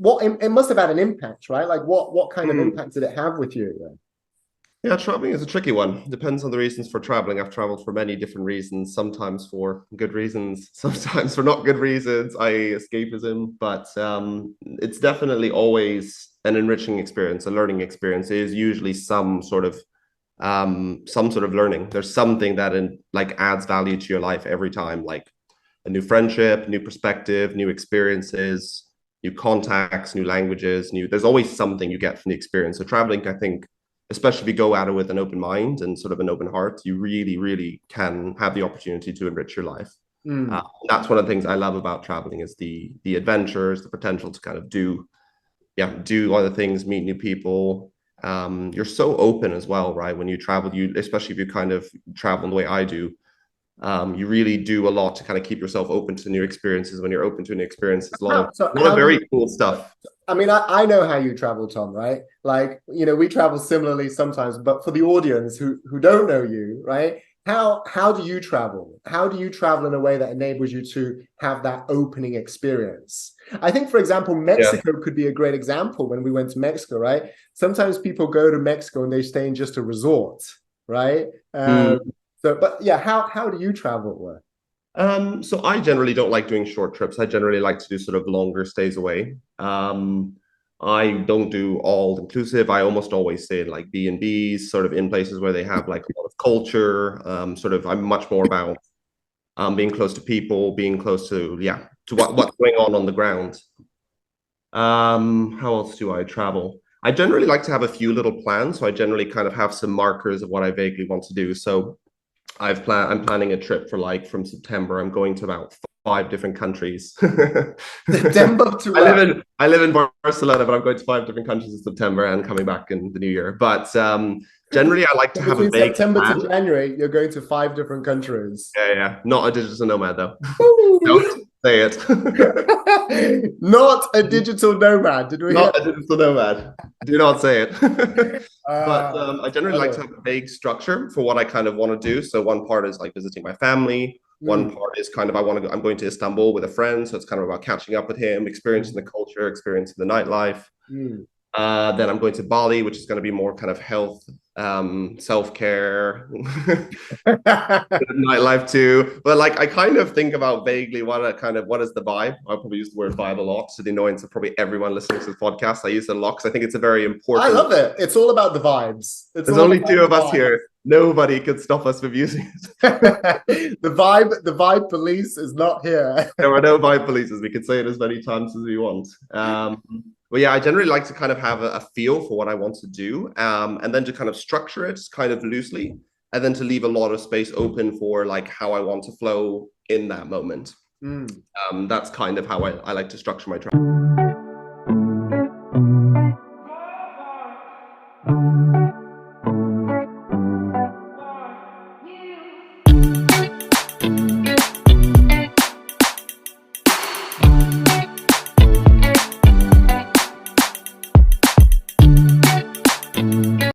it must have had an impact, right? Like what kind of impact did it have with you then? Yeah, traveling is a tricky one. Depends on the reasons for traveling. I've traveled for many different reasons, sometimes for good reasons, sometimes for not good reasons, i.e. escapism, but it's definitely always an enriching experience, a learning experience. It is usually some sort of learning. There's something that like adds value to your life every time, like a new friendship, new perspective, new experiences, new contacts, new languages, there's always something you get from the experience. So traveling, I think, especially if you go at it with an open mind and sort of an open heart, you really, really can have the opportunity to enrich your life. Mm. That's one of the things I love about traveling is the adventures, the potential to kind of do other things, meet new people. You're so open as well, right? When you travel, especially if you kind of travel the way I do, you really do a lot to kind of keep yourself open to new experiences. When you're open to new experiences, So a lot of how do you? very cool stuff. I mean, I know how you travel, Tom, right? Like, we travel similarly sometimes, but for the audience who don't know you, right? How do you travel? How do you travel in a way that enables you to have that opening experience? I think, for example, Yeah. Mexico could be a great example when we went to Mexico, right? Sometimes people go to Mexico and they stay in just a resort, right? Mm. But yeah, how do you travel? So I generally don't like doing short trips. I generally like to do sort of longer stays away. I don't do all inclusive. I almost always stay in like B&Bs, sort of in places where they have like a lot of culture. I'm much more about being close to people, being close to what's going on the ground. How else do I travel? I generally like to have a few little plans. So I generally kind of have some markers of what I vaguely want to do. So I'm planning a trip for like from September. I'm going to about 5 different countries. September to where? I live in Barcelona, but I'm going to 5 different countries in September and coming back in the new year. But generally, I like to So have a between vague September to plan. January, you're going to 5 different countries. Yeah, yeah. Not a digital nomad though. Don't say it. Not a digital nomad. Did we hear? Not a digital nomad. Do not say it. But Uh, I generally love like to it. have a vague structure for what I kind of want to do. So one part is like visiting my family. One Mm, part is kind of I'm going to Istanbul with a friend, so it's kind of about catching up with him, experiencing the culture, experiencing the nightlife. mm. Then I'm going to Bali, which is going to be more kind of health, self-care, nightlife too. But like I kind of think about vaguely what is the vibe. I probably use the word vibe a lot to the annoyance of probably everyone listening to this podcast. I use it a lot because I think it's a very I important. love it. It's all about the vibes. It's There's all only about two the of us vibe. here. Nobody could stop us from using it. The vibe police is not here. There are no vibe polices. We could say it as many times as we want. But yeah, I generally like to kind of have a feel for what I want to do, and then to kind of structure it kind of loosely, and then to leave a lot of space open for like how I want to flow in that moment. Mm. That's kind of how I like to structure my travel.